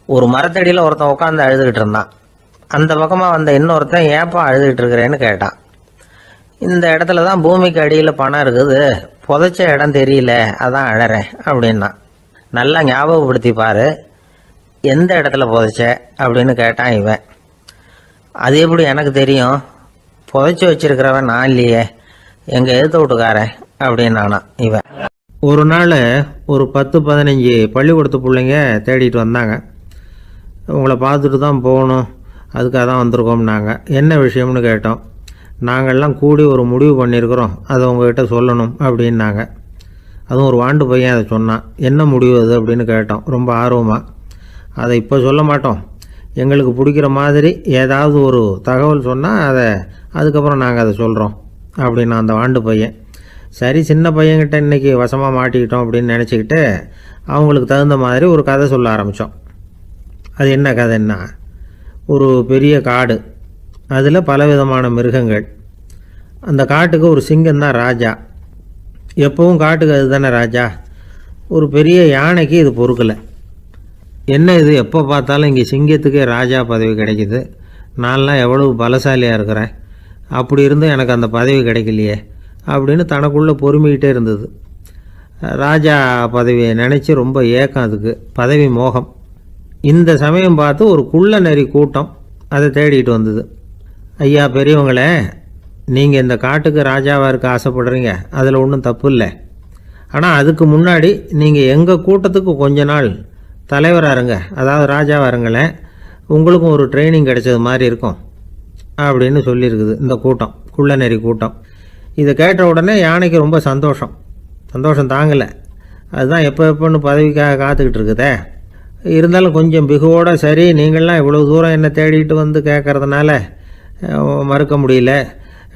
ஒரு மரத்தடியில் ஒருத்தன் உட்காந்து அழுதுகிட்டு இருந்தான். அந்த பக்கமாக வந்த இன்னொருத்தன் ஏப்பா அழுதுகிட்டு இருக்கிறேன்னு கேட்டான். இந்த இடத்துல தான் பூமிக்கு அடியில் பணம் இருக்குது, புதைச்ச இடம் தெரியல, அதான் அழறேன் அப்படின்னா. நல்லா ஞாபகப்படுத்தி பாரு, எந்த இடத்துல புதைச்ச அப்படின்னு கேட்டான் இவன். அது எப்படி எனக்கு தெரியும், புதைச்சி வச்சிருக்கிறவன் நான் இல்லையே, எங்கள் எழுத்து வீட்டுக்காரன் அப்படின்னானா இவன். ஒரு நாள் ஒரு 10-15 பள்ளிக்கூடத்து பிள்ளைங்க தேடிட்டு வந்தாங்க. உங்களை பார்த்துட்டு தான் போகணும், அதுக்காக தான் வந்திருக்கோம்னாங்க. என்ன விஷயம்னு கேட்டோம். நாங்கள்லாம் கூடி ஒரு முடிவு பண்ணியிருக்கிறோம், அதை உங்கள்கிட்ட சொல்லணும் அப்படின்னாங்க. அதுவும் ஒரு வாண்டு பையன் அதை சொன்னான். என்ன முடிவு அது அப்படின்னு கேட்டோம் ரொம்ப ஆர்வமாக. அதை இப்போ சொல்ல மாட்டோம், எங்களுக்கு பிடிக்கிற மாதிரி ஏதாவது ஒரு தகவல் சொன்னால் அதுக்கப்புறம் நாங்கள் அதை சொல்கிறோம் அப்படின்னா அந்த வாண்டு பையன். சரி, சின்ன பையன்கிட்ட இன்றைக்கி வசமாக மாட்டிக்கிட்டோம் அப்படின்னு நினச்சிக்கிட்டு அவங்களுக்கு தகுந்த மாதிரி ஒரு கதை சொல்ல ஆரம்பித்தோம். அது என்ன கதைன்னா, ஒரு பெரிய காடு, அதில் பலவிதமான மிருகங்கள். அந்த காட்டுக்கு ஒரு சிங்கம் தான் ராஜா. எப்பவும் காட்டுக்கு அது தானே ராஜா. ஒரு பெரிய யானைக்கு இது பொறுக்கலை. என்ன இது, எப்போ பார்த்தாலும் இங்கே சிங்கத்துக்கே ராஜா பதவி கிடைக்கிது, நான்லாம் எவ்வளவு பலசாலியாக இருக்கிறேன், அப்படி இருந்தும் எனக்கு அந்த பதவி கிடைக்கலையே அப்படின்னு தனக்குள்ளே பொறுமிக்கிட்டே இருந்தது. ராஜா பதவியை நினச்சி ரொம்ப ஏக்கம், அதுக்கு பதவி மோகம். இந்த சமயம் பார்த்து ஒரு குள்ள நரி கூட்டம் அதை தேடிட்டு வந்தது. ஐயா பெரியவங்களே, நீங்கள் இந்த காட்டுக்கு ராஜாவாக இருக்க ஆசைப்படுறீங்க, அதில் ஒன்றும் தப்பு இல்லை. ஆனால் அதுக்கு முன்னாடி நீங்கள் எங்கள் கூட்டத்துக்கு கொஞ்ச நாள் தலைவராக இருங்க, அதாவது ராஜாவாக இருங்களேன், உங்களுக்கும் ஒரு ட்ரைனிங் கிடைச்சது மாதிரி இருக்கும் அப்படின்னு சொல்லியிருக்குது இந்த கூட்டம், குள்ளநெறி கூட்டம். இதை கேட்ட உடனே யானைக்கு ரொம்ப சந்தோஷம் தாங்கலை. அதுதான் எப்போன்னு பதவிக்காக காத்துக்கிட்டு இருக்குதே. இருந்தாலும் கொஞ்சம் பிகுவோட, சரி நீங்கள்லாம் இவ்வளோ தூரம் என்னை தேடிட்டு வந்து கேட்குறதுனால மறுக்க முடியல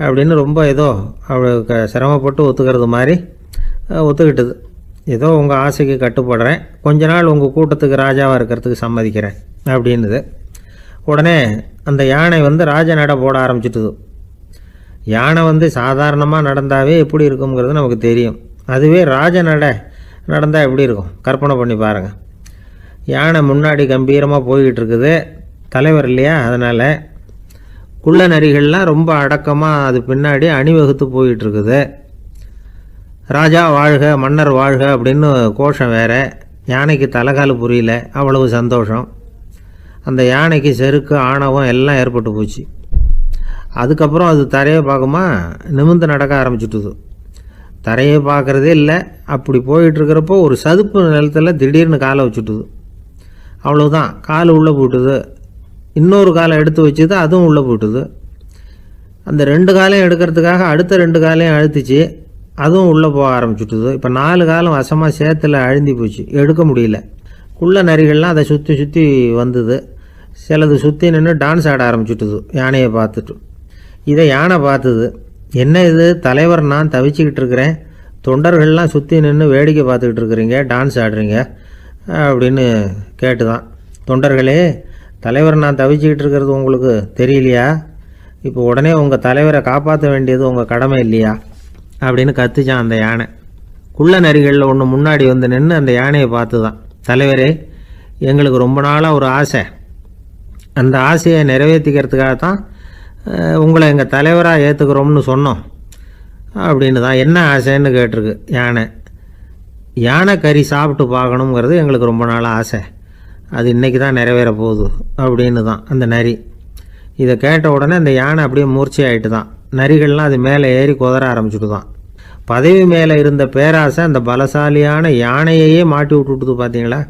அப்படின்னு ரொம்ப ஏதோ அவளுக்கு சிரமப்பட்டு ஒத்துக்கிறது மாதிரி ஒத்துக்கிட்டது. ஏதோ உங்கள் ஆசைக்கு கட்டுப்படுறேன், கொஞ்ச நாள் உங்கள் கூட்டத்துக்கு ராஜாவாக இருக்கிறதுக்கு சம்மதிக்கிறேன் அப்படின்னுது. உடனே அந்த யானை ராஜ நட போட ஆரம்பிச்சிட்டுது. யானை சாதாரணமாக நடந்தாவே எப்படி இருக்குங்கிறது நமக்கு தெரியும். அதுவே ராஜ நடந்தால் எப்படி இருக்கும் கற்பனை பண்ணி பாருங்கள். யானை முன்னாடி கம்பீரமாக போய்கிட்டு இருக்குது, தலைவர் இல்லையா, அதனால் குள்ள நரிகள்லாம் ரொம்ப அடக்கமாக அது பின்னாடி அணிவகுத்து போயிட்டுருக்குது. ராஜா வாழ்க, மன்னர் வாழ்க அப்படின்னு கோஷம் வேறு. யானைக்கு தலைகால் புரியல, அவ்வளவு சந்தோஷம். அந்த யானைக்கு செருக்கு, ஆணவம் எல்லாம் ஏற்பட்டு போச்சு. அதுக்கப்புறம் அது தரையை பார்க்குமா, நிமிர்ந்து நடக்க ஆரம்பிச்சுட்டுது. தரையை பார்க்குறதே இல்லை. அப்படி போயிட்டுருக்கிறப்போ ஒரு சதுப்பு நிலத்தில் திடீர்னு காலை வச்சுட்டுது. அவ்வளோதான், கால் உள்ளே போயிட்டுது. இன்னொரு காலை எடுத்து வச்சுது, அதுவும் உள்ளே போயிட்டுது. அந்த 2 காலையும் எடுக்கிறதுக்காக அடுத்த 2 காலையும் அழுத்திச்சு, அதுவும் உள்ளே போக ஆரம்பிச்சுட்டுது. இப்போ 4 காலம் வசமாக சேத்துல அழுந்தி போச்சு, எடுக்க முடியல. குள்ள நரிகள்லாம் அதை சுற்றி சுற்றி வந்தது. சிலது சுற்றி நின்று டான்ஸ் ஆட ஆரம்பிச்சுட்டுது யானையை பார்த்துட்டு. இதை யானை பார்த்தது. என்ன இது தலைவர், நான் தவிச்சிக்கிட்டு இருக்கிறேன், தொண்டர்கள்லாம் சுற்றி நின்று வேடிக்கை பார்த்துக்கிட்டு இருக்கிறீங்க, டான்ஸ் ஆடுறீங்க அப்படின்னு கேட்டுதான். தொண்டர்களே, தலைவர் நான் தவிச்சிக்கிட்டு இருக்கிறது உங்களுக்கு தெரியலையா? இப்போ உடனே உங்கள் தலைவரை காப்பாற்ற வேண்டியது உங்கள் கடமை இல்லையா அப்படின்னு கத்துச்சான் அந்த யானை. குள்ள நரிகளில் ஒன்று முன்னாடி நின்று அந்த யானையை பார்த்து தான், தலைவரே, எங்களுக்கு ரொம்ப நாளாக ஒரு ஆசை, அந்த ஆசையை நிறைவேற்றிக்கிறதுக்காக தான் உங்களை எங்கள் தலைவராக ஏற்றுக்கிறோம்னு சொன்னோம் அப்படின்னு தான். என்ன ஆசைன்னு கேட்டிருக்கு யானை. யானை கறி சாப்பிட்டு பார்க்கணுங்கிறது எங்களுக்கு ரொம்ப நாளாக ஆசை, அது இன்றைக்கி தான் நிறைவேற போகுது அப்படின்னு தான் அந்த நரி. இதை கேட்ட உடனே அந்த யானை அப்படியே மூர்ச்சி ஆகிட்டு தான். நரிகள்லாம் அது மேலே ஏறி குதற ஆரம்பிச்சுட்டு தான். பதவி மேலே இருந்த பேராசை அந்த பலசாலியான யானையையே மாட்டி விட்டுட்டுது பார்த்தீங்களா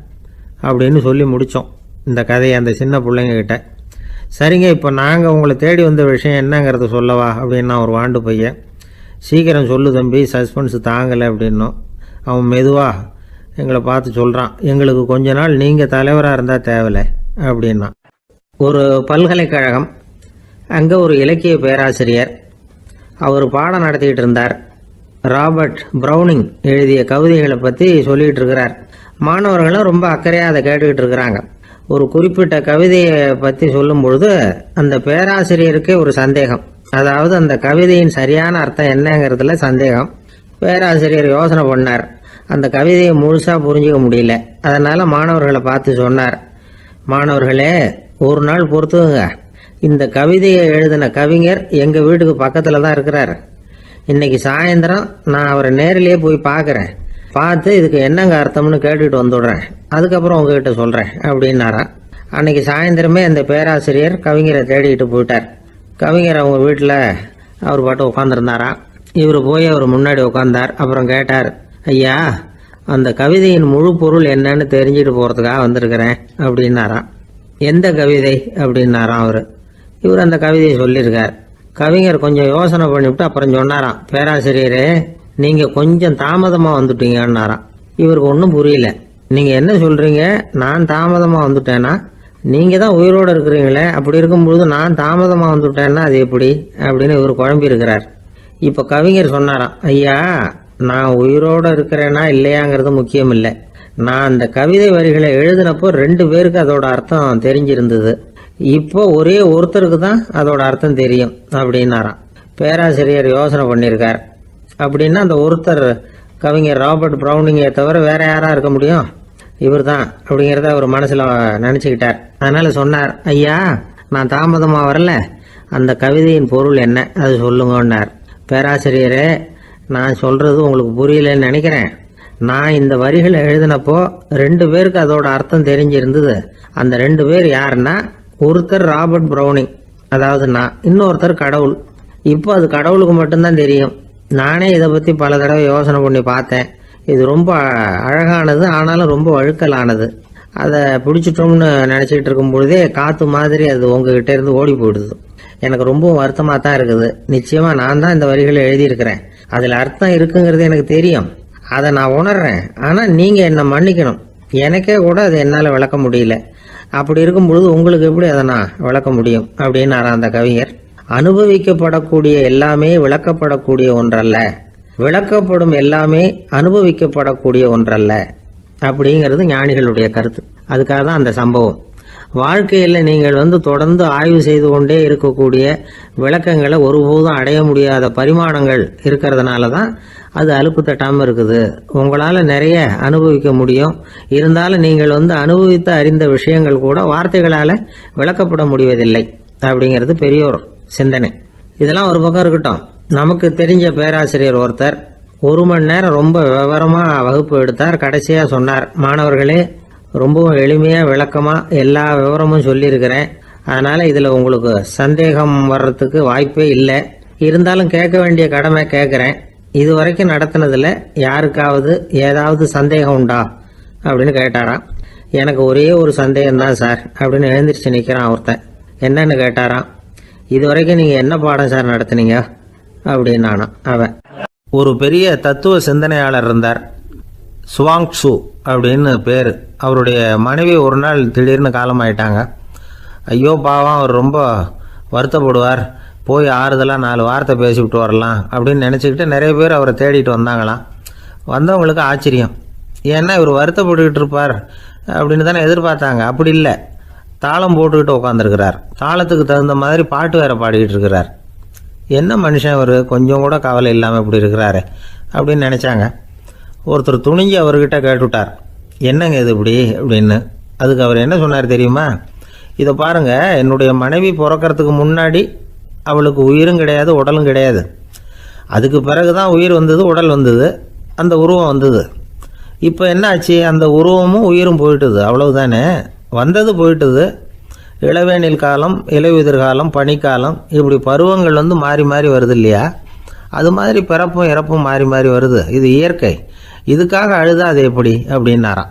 அப்படின்னு சொல்லி முடித்தோம் இந்த கதையை அந்த சின்ன பிள்ளைங்கக்கிட்ட. சரிங்க, இப்போ நாங்கள் உங்களை தேடி வந்த விஷயம் என்னங்கிறத சொல்லவா அப்படின்னா ஒரு வாண்டு பையன். சீக்கிரம் சொல்லு தம்பி, சஸ்பென்ஸ் தாங்கலை அப்படின்னோம். அவன் மெதுவாக எங்களை பார்த்து சொல்கிறான், எங்களுக்கு கொஞ்ச நாள் நீங்கள் தலைவராக இருந்தால் தேவையில்லை அப்படின்னா. ஒரு பல்கலைக்கழகம், அங்கே ஒரு இலக்கிய பேராசிரியர், அவர் பாடம் நடத்திக்கிட்டு இருந்தார். ராபர்ட் ப்ரௌனிங் எழுதிய கவிதைகளை பற்றி சொல்லிகிட்டு இருக்கிறார். மாணவர்களும் ரொம்ப அக்கறையாக அதை கேட்டுக்கிட்டு இருக்கிறாங்க. ஒரு குறிப்பிட்ட கவிதையை பற்றி சொல்லும் பொழுது அந்த பேராசிரியருக்கே ஒரு சந்தேகம், அதாவது அந்த கவிதையின் சரியான அர்த்தம் என்னங்கிறதுல சந்தேகம். பேராசிரியர் யோசனை பண்ணார், அந்த கவிதையை முழுசாக புரிஞ்சிக்க முடியல. அதனால் மாணவர்களை பார்த்து சொன்னார், மாணவர்களே, ஒரு நாள் பொறுத்துங்க, இந்த கவிதையை எழுதின கவிஞர் எங்கள் வீட்டுக்கு பக்கத்தில் தான் இருக்கிறார். இன்னைக்கு சாயந்தரம் நான் அவரை நேரிலேயே போய் பார்க்குறேன், பார்த்து இதுக்கு என்னங்க அர்த்தம்னு கேட்டுக்கிட்டு வந்துடுறேன், அதுக்கப்புறம் உங்ககிட்ட சொல்கிறேன் அப்படின்னாராம். அன்னைக்கு சாயந்தரமே அந்த பேராசிரியர் கவிஞரை தேடிக்கிட்டு போயிட்டார். கவிஞர் அவங்க வீட்டில் அவர் பாட்டு உட்காந்துருந்தாராம். இவர் போய் அவர் முன்னாடி உட்காந்தார். அப்புறம் கேட்டார், ஐயா, அந்த கவிதையின் முழு பொருள் என்னன்னு தெரிஞ்சுட்டு போகிறதுக்காக வந்திருக்கிறேன் அப்படின்னாராம். எந்த கவிதை அப்படின்னாராம் அவர். இவர் அந்த கவிதையை சொல்லியிருக்கார். கவிஞர் கொஞ்சம் யோசனை பண்ணிவிட்டு அப்புறம் சொன்னாராம், பேராசிரியரே, நீங்கள் கொஞ்சம் தாமதமாக வந்துட்டீங்கன்னாராம். இவருக்கு ஒன்றும் புரியல. நீங்கள் என்ன சொல்கிறீங்க, நான் தாமதமாக வந்துட்டேன்னா? நீங்கள் தான் உயிரோடு இருக்கிறீங்களே, அப்படி இருக்கும்பொழுது நான் தாமதமாக வந்துட்டேன்னா அது எப்படி அப்படின்னு இவர் குழம்பி இருக்கிறார். இப்போ கவிஞர் சொன்னாராம், ஐயா, நான் உயிரோடு இருக்கிறேன்னா இல்லையாங்கிறது முக்கியம் இல்லை, நான் அந்த கவிதை வரிகளை எழுதினப்போ 2 பேருக்கு அதோட அர்த்தம் தெரிஞ்சிருந்தது, இப்போ ஒரே ஒருத்தருக்கு தான் அதோட அர்த்தம் தெரியும் அப்படின்னாராம். பேராசிரியர் யோசனை பண்ணியிருக்கார். அப்படின்னா அந்த ஒருத்தர் கவிஞர் ராபர்ட் ப்ரௌனிங்கை தவிர வேற யாராக இருக்க முடியும்? இவர் தான் அப்படிங்கிறத அவர் மனசில் நினச்சிக்கிட்டார். அதனால் சொன்னார், ஐயா, நான் தாமதமாக வரல, அந்த கவிதையின் பொருள் என்ன அது சொல்லுங்கன்னார். பேராசிரியரே, நான் சொல்கிறது உங்களுக்கு புரியலன்னு நினைக்கிறேன். நான் இந்த வரிகளை எழுதினப்போ 2 பேருக்கு அதோட அர்த்தம் தெரிஞ்சிருந்தது. அந்த 2 பேர் யாருன்னா, ஒருத்தர் ராபர்ட் ப்ரௌனிங், அதாவது நான், இன்னொருத்தர் கடவுள். இப்போ அது கடவுளுக்கு மட்டும்தான் தெரியும். நானே இதை பற்றி பல தடவை யோசனை பண்ணி பார்த்தேன். இது ரொம்ப அழகானது, ஆனாலும் ரொம்ப வழுக்கலானது. அதை பிடிச்சிட்டோம்னு நினச்சிக்கிட்டு இருக்கும் பொழுதே காற்று மாதிரி அது உங்ககிட்ட இருந்து ஓடி போயிடுது. எனக்கு ரொம்பவும் வருத்தமாக தான் இருக்குது. நிச்சயமாக நான் தான் இந்த வரிகளை எழுதியிருக்கிறேன். அதில் அர்த்தம் இருக்குங்கிறது எனக்கு தெரியும், அதை நான் உணர்றேன். ஆனால் நீங்கள் என்னை மன்னிக்கணும். எனக்கே கூட அதை என்னால் விளக்க முடியல. அப்படி இருக்கும் பொழுது உங்களுக்கு எப்படி அதை நான் விளக்க முடியும் அப்படின்னாரா அந்த கவிஞர். அனுபவிக்கப்படக்கூடிய எல்லாமே விளக்கப்படக்கூடிய ஒன்றல்ல, விளக்கப்படும் எல்லாமே அனுபவிக்கப்படக்கூடிய ஒன்றல்ல அப்படிங்கிறது ஞானிகளுடைய கருத்து. அதுக்காக தான் அந்த சம்பவம். வாழ்க்கையில் நீங்கள் தொடர்ந்து ஆய்வு செய்து கொண்டே இருக்கக்கூடிய விளக்கங்களை ஒருபோதும் அடைய முடியாத பரிமாணங்கள் இருக்கிறதுனால தான் அது அலுப்பு தட்டாமல் இருக்குது. உங்களால் நிறைய அனுபவிக்க முடியும், இருந்தாலும் நீங்கள் அனுபவித்து அறிந்த விஷயங்கள் கூட வார்த்தைகளால் விளக்கப்பட முடிவதில்லை அப்படிங்கிறது பெரிய ஒரு சிந்தனை. இதெல்லாம் ஒரு பக்கம் இருக்கட்டும். நமக்கு தெரிஞ்ச பேராசிரியர் ஒருத்தர் 1 மணி நேரம் ரொம்ப விவரமாக வகுப்பு எடுத்தார். கடைசியாக சொன்னார், மாணவர்களே, ரொம்பவும் எளிமையாக விளக்கமாக எல்லா விவரமும் சொல்லியிருக்கிறேன். அதனால் இதில் உங்களுக்கு சந்தேகம் வர்றதுக்கு வாய்ப்பே இல்லை. இருந்தாலும் கேட்க வேண்டிய கடமை கேட்குறேன். இது வரைக்கும் நடத்தினதில் யாருக்காவது ஏதாவது சந்தேகம் உண்டா அப்படின்னு கேட்டாராம். எனக்கு ஒரே ஒரு சந்தேகம்தான் சார் அப்படின்னு எழுந்திரிச்சு நிற்கிறான் ஒருத்தன். என்னன்னு கேட்டாராம். இது வரைக்கும் நீங்கள் என்ன பாடம் சார் நடத்துனீங்க அப்படின்னானா அவன். ஒரு பெரிய தத்துவ சிந்தனையாளர் இருந்தார், சுவாங்சு அப்படின்னு பேர். அவருடைய மனைவி ஒரு நாள் திடீர்னு காலமாயிட்டாங்க. ஐயோ பாவம், அவர் ரொம்ப வருத்தப்படுவார், போய் ஆறுதலாக 4 வார்த்தை பேசிவிட்டு வரலாம் அப்படின்னு நினச்சிக்கிட்டு நிறைய பேர் அவரை தேடிட்டு வந்தாங்களாம். வந்தவங்களுக்கு ஆச்சரியம், ஏன்னா இவர் வருத்தப்பட்டுக்கிட்டு இருப்பார் அப்படின்னு தானே எதிர்பார்த்தாங்க. அப்படி இல்லை, தாளம் போட்டுக்கிட்டு உட்காந்துருக்கிறார். தாளத்துக்கு தகுந்த மாதிரி பாட்டு வேற பாடிக்கிட்டு இருக்கிறார். என்ன மனுஷன் அவர், கொஞ்சம் கூட கவலை இல்லாமல் இப்படி இருக்கிறாரு அப்படின்னு நினச்சாங்க. ஒருத்தர் துணிஞ்சு அவர்கிட்ட கேட்டுவிட்டார், என்னங்க இது இப்படி அப்படின்னு. அதுக்கு அவர் என்ன சொன்னார் தெரியுமா? இதை பாருங்கள், என்னுடைய மனைவி பிறக்கிறதுக்கு முன்னாடி அவளுக்கு உயிரும் கிடையாது, உடலும் கிடையாது. அதுக்கு பிறகு தான் உயிர் வந்தது, உடல் வந்தது, அந்த உருவம் வந்தது. இப்போ என்ன ஆச்சு, அந்த உருவமும் உயிரும் போயிட்டுது, அவ்வளவுதானே. வந்தது போயிட்டுது. இளவேனில் காலம், இலையுதிர் காலம், பனிக்காலம், இப்படி பருவங்கள் மாறி மாறி வருது இல்லையா? அது மாதிரி பிறப்பும் இறப்பும் மாறி மாறி வருது. இது இயற்கை. இதுக்காக அழுதா அது எப்படி அப்படின்னாராம்.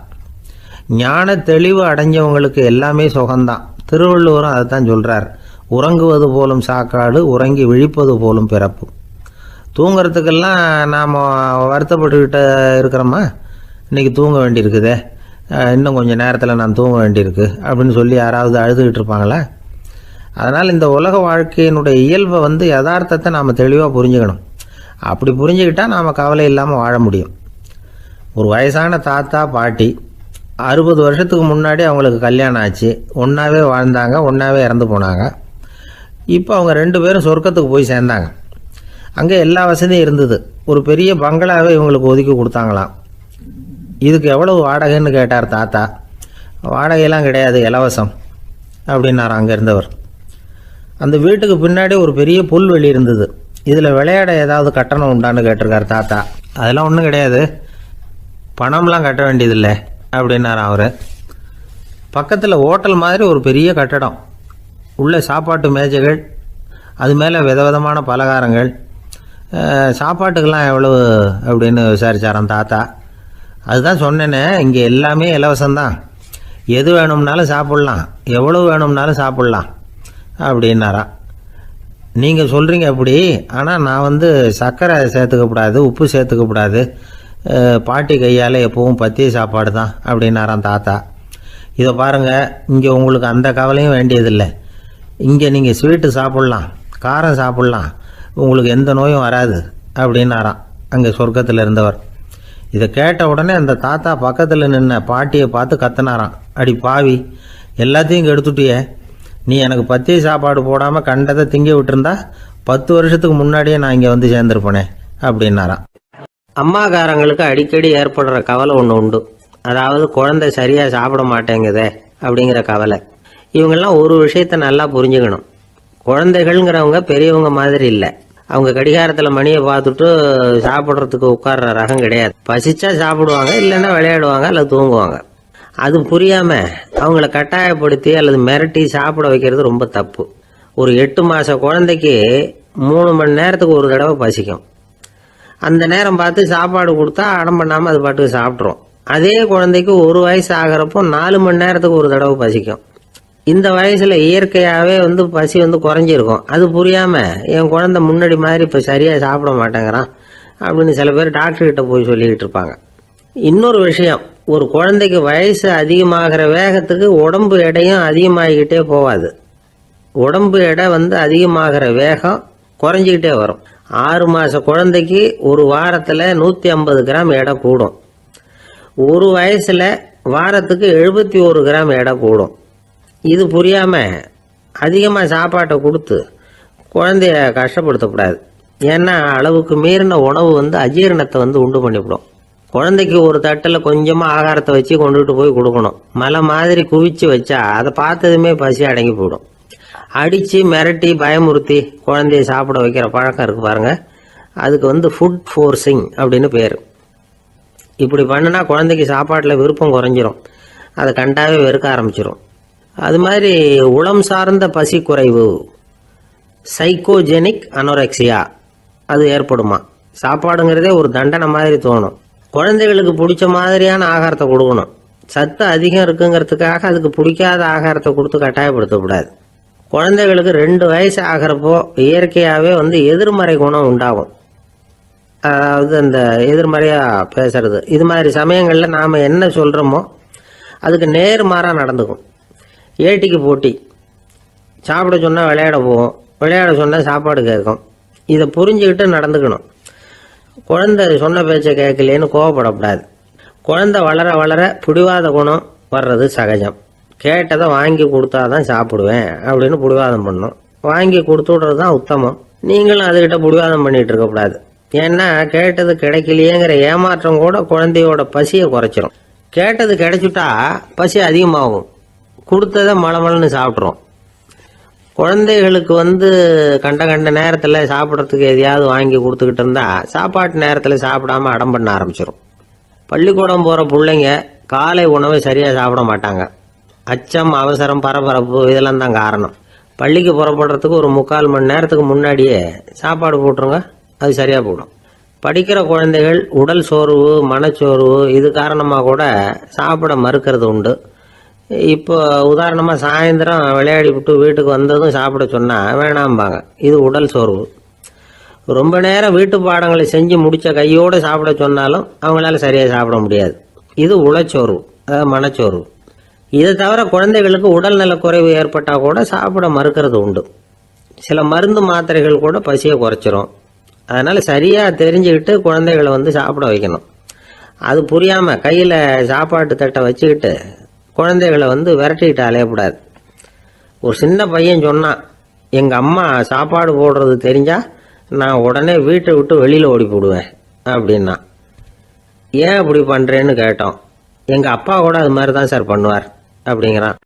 ஞான தெளிவு அடைஞ்சவங்களுக்கு எல்லாமே சுகம்தான். திருவள்ளுவரும் அதை தான் சொல்கிறார், உறங்குவது போலும் சாக்காடு, உறங்கி விழிப்பது போலும் பிறப்பு. தூங்கிறதுக்கெல்லாம் நாம் வருத்தப்பட்டுக்கிட்ட இருக்கிறோமா? இன்றைக்கி தூங்க வேண்டியிருக்குதே, இன்னும் கொஞ்சம் நேரத்தில் நான் தூங்க வேண்டியிருக்கு அப்படின்னு சொல்லி யாராவது அழுதுகிட்டு இருப்பாங்களா? அதனால் இந்த உலக வாழ்க்கையினுடைய இயல்பை யதார்த்தத்தை நாம் தெளிவாக புரிஞ்சுக்கணும். அப்படி புரிஞ்சுக்கிட்டால் நாம் கவலை இல்லாமல் வாழ முடியும். ஒரு வயசான தாத்தா பாட்டி 60 வருஷத்துக்கு முன்னாடி அவங்களுக்கு கல்யாணம் ஆச்சு. ஒன்றாவே வாழ்ந்தாங்க, ஒன்றாவே இறந்து போனாங்க. இப்போ அவங்க 2 பேரும் சொர்க்கத்துக்கு போய் சேர்ந்தாங்க. அங்கே எல்லா வசதியும் இருந்தது. ஒரு பெரிய பங்களாவே இவங்களுக்கு ஒதுக்கி கொடுத்தாங்களாம். இதுக்கு எவ்வளவு வாடகைன்னு கேட்டார் தாத்தா. வாடகையெல்லாம் கிடையாது, இலவசம் அப்படின்னார் அங்கே இருந்தவர். அந்த வீட்டுக்கு பின்னாடி ஒரு பெரிய புல்வெளி இருந்தது. இதில் விளையாட ஏதாவது கட்டணம் உண்டான்னு கேட்டிருக்கார் தாத்தா. அதெல்லாம் ஒன்றும் கிடையாது, பணம்லாம் கட்ட வேண்டியதில்லை அப்படின்னார் அவர். பக்கத்தில் ஹோட்டல் மாதிரி ஒரு பெரிய கட்டடம், உள்ள சாப்பாட்டு மேஜைகள், அது மேலே விதவிதமான பலகாரங்கள். சாப்பாட்டுக்கெல்லாம் எவ்வளவு அப்படின்னு விசாரித்தாராம் தாத்தா. அதுதான் சொன்னேனே, இங்கே எல்லாமே இலவசம்தான், எது வேணும்னாலும் சாப்பிட்லாம், எவ்வளவு வேணும்னாலும் சாப்பிட்லாம் அப்படின்னாரா. நீங்கள் சொல்கிறீங்க அப்படி, ஆனால் நான் சர்க்கரை சேர்த்துக்கக்கூடாது, உப்பு சேர்த்துக்கக்கூடாது, பாட்டி கையால் எப்பவும் பத்திய சாப்பாடு தான் அப்படின்னாராம் தாத்தா. இதை பாருங்கள், இங்கே உங்களுக்கு அந்த கவலையும் வேண்டியதில்லை. இங்கே நீங்கள் ஸ்வீட்டு சாப்பிட்லாம், காரம் சாப்பிட்லாம், உங்களுக்கு எந்த நோயும் வராது அப்படின்னாராம் அங்கே சொர்க்கத்தில் இருந்தவர். இதை கேட்ட உடனே அந்த தாத்தா பக்கத்தில் நின்ன பாட்டியை பார்த்து கத்தினாராம், அடி பாவி, எல்லாத்தையும் கெடுத்துட்டியே, நீ எனக்கு பத்திய சாப்பாடு போடாமல் கண்டதை திங்க விட்டுருந்தா 10 வருஷத்துக்கு முன்னாடியே நான் இங்கே சேர்ந்துருப்பேனே அப்படின்னாராம். அம்மாக்காரங்களுக்கு அடிக்கடி ஏற்படுற கவலை ஒன்று உண்டு. அதாவது குழந்தை சரியாக சாப்பிட மாட்டேங்குதே அப்படிங்கிற கவலை. இவங்கெல்லாம் ஒரு விஷயத்த நல்லா புரிஞ்சுக்கணும். குழந்தைகள்ங்கிறவங்க பெரியவங்க மாதிரி இல்லை. அவங்க கடிகாரத்தில் மணியை பார்த்துட்டு சாப்பிட்றதுக்கு உட்கார்ற ரகம் கிடையாது. பசிச்சா சாப்பிடுவாங்க, இல்லைன்னா விளையாடுவாங்க அல்லது தூங்குவாங்க. அது புரியாமல் அவங்கள கட்டாயப்படுத்தி அல்லது மிரட்டி சாப்பிட வைக்கிறது ரொம்ப தப்பு. ஒரு 8 மாத குழந்தைக்கு 3 மணி நேரத்துக்கு ஒரு தடவை பசிக்கும். அந்த நேரம் பார்த்து சாப்பாடு கொடுத்தா அடம் பண்ணாமல் அது பாட்டுக்கு சாப்பிட்றோம். அதே குழந்தைக்கு 1 வயசு ஆகிறப்போ 4 மணி நேரத்துக்கு ஒரு தடவை பசிக்கும். இந்த வயசில் இயற்கையாகவே பசி குறைஞ்சிருக்கும். அது புரியாமல் என் குழந்தை முன்னாடி மாதிரி இப்போ சரியாக சாப்பிட மாட்டேங்கிறான் அப்படின்னு சில பேர் டாக்டர்கிட்ட போய் சொல்லிக்கிட்டு இருப்பாங்க. இன்னொரு விஷயம், ஒரு குழந்தைக்கு வயசு அதிகமாகிற வேகத்துக்கு உடம்பு எடையும் அதிகமாகிக்கிட்டே போகாது. உடம்பு எடை அதிகமாகிற வேகம் குறைஞ்சிக்கிட்டே வரும். 6 மாத குழந்தைக்கு ஒரு வாரத்தில் 150 கிராம் எடை கூடும். ஒரு வயசில் வாரத்துக்கு 71 கிராம் எடை கூடும். இது புரியாமல் அதிகமாக சாப்பாட்டை கொடுத்து குழந்தைய கஷ்டப்படுத்தக்கூடாது. ஏன்னா அளவுக்கு மீறின உணவு அஜீரணத்தை உண்டு பண்ணிவிடும். குழந்தைக்கு ஒரு தட்டில் கொஞ்சமாக ஆகாரத்தை வச்சு கொண்டுகிட்டு போய் கொடுக்கணும். மலை மாதிரி குவிச்சு வச்சா அதை பார்த்ததுமே பசி அடங்கி போயிடும். அடித்து மிரட்டி பயமுறுத்தி குழந்தைய சாப்பிட வைக்கிற பழக்கம் இருக்குது பாருங்கள், அதுக்கு ஃபுட் ஃபோர்ஸிங் அப்படின்னு பேர். இப்படி பண்ணினா குழந்தைக்கு சாப்பாட்டில் விருப்பம் குறைஞ்சிரும், அதை கண்டாவே வெறுக்க ஆரம்பிச்சிடும். அது மாதிரி உளம் சார்ந்த பசி குறைவு, சைக்கோஜெனிக் அனோரெக்சியா, அது ஏற்படுமா. சாப்பாடுங்கிறதே ஒரு தண்டனை மாதிரி தோணும். குழந்தைகளுக்கு பிடிச்ச மாதிரியான ஆகாரத்தை கொடுக்கணும். சத்து அதிகம் இருக்குங்கிறதுக்காக அதுக்கு பிடிக்காத ஆகாரத்தை கொடுத்து கட்டாயப்படுத்தக்கூடாது. குழந்தைகளுக்கு 2 வயசு ஆகிறப்போ இயற்கையாகவே எதிர்மறை குணம் உண்டாகும். அதாவது அந்த எதிர்மறையாக பேசுறது. இது மாதிரி சமயங்களில் நாம் என்ன சொல்கிறோமோ அதுக்கு நேர்மாறாக நடந்துக்கும். ஏட்டிக்கு போட்டி, சாப்பிட சொன்னால் விளையாட போகும், விளையாட சொன்னால் சாப்பாடு கேட்கும். இதை புரிஞ்சுக்கிட்டு நடந்துக்கணும். குழந்தை சொன்ன பேச்சை கேட்கலேன்னு கோவப்படக்கூடாது. குழந்தை வளர வளர பிடிவாத குணம் வர்றது சகஜம். கேட்டதை வாங்கி கொடுத்தா தான் சாப்பிடுவேன் அப்படின்னு பிடிவாதம் பண்ணணும். வாங்கி கொடுத்து விடுறது தான் உத்தமம். நீங்களும் அதுக்கிட்ட பிடிவாதம் பண்ணிகிட்டு இருக்கக்கூடாது. ஏன்னா கேட்டது கிடைக்கலையேங்கிற ஏமாற்றம் கூட குழந்தையோட பசியை குறைச்சிரும். கேட்டது கிடைச்சிட்டா பசி அதிகமாகும், கொடுத்ததை மளமளன்னு சாப்பிட்றோம். குழந்தைகளுக்கு கண்ட நேரத்தில் சாப்பிட்றதுக்கு எதையாவது வாங்கி கொடுத்துக்கிட்டு இருந்தால் சாப்பாட்டு நேரத்தில் சாப்பிடாம அடம் பண்ண ஆரம்பிச்சிடும். பள்ளிக்கூடம் போகிற பிள்ளைங்க காலை உணவை சரியாக சாப்பிட மாட்டாங்க. அச்சம், அவசரம், பரபரப்பு இதெல்லாம் தான் காரணம். பள்ளிக்கு புறப்படுறதுக்கு ஒரு 3/4 மணி நேரத்துக்கு முன்னாடியே சாப்பாடு போட்டுருங்க, அது சரியாக போடும். படிக்கிற குழந்தைகள் உடல் சோர்வு, மனச்சோர்வு இது காரணமாக கூட சாப்பிட மறுக்கிறது உண்டு. இப்போ உதாரணமாக சாயந்தரம் விளையாடி விட்டு வீட்டுக்கு வந்ததும் சாப்பிட சொன்னால் வேணாம்பாங்க. இது உடல் சோர்வு. ரொம்ப நேரம் வீட்டு பாடங்களை செஞ்சு முடித்த கையோடு சாப்பிட சொன்னாலும் அவங்களால சரியாக சாப்பிட முடியாது. இது உளச்சோர்வு, அதாவது மனச்சோர்வு. இதை தவிர குழந்தைகளுக்கு உடல் நலக்குறைவு ஏற்பட்டால் கூட சாப்பிட மறுக்கிறது உண்டு. சில மருந்து மாத்திரைகள் கூட பசியை குறைச்சிரும். அதனால் சரியாக தெரிஞ்சுக்கிட்டு குழந்தைகளை சாப்பிட வைக்கணும். அது புரியாமல் கையில் சாப்பாட்டு தட்டை வச்சுக்கிட்டு குழந்தைகளை விரட்டிக்கிட்டு அலையக்கூடாது. ஒரு சின்ன பையன் சொன்னான், எங்கள் அம்மா சாப்பாடு போடுறது தெரிஞ்சால் நான் உடனே வீட்டை விட்டு வெளியில் ஓடி போடுவேன் அப்படின்னா. ஏன் அப்படி பண்ணுறேன்னு கேட்டோம். எங்கள் அப்பா கூட அது மாதிரி தான் சார் பண்ணுவார் அப்படிங்கிறான்.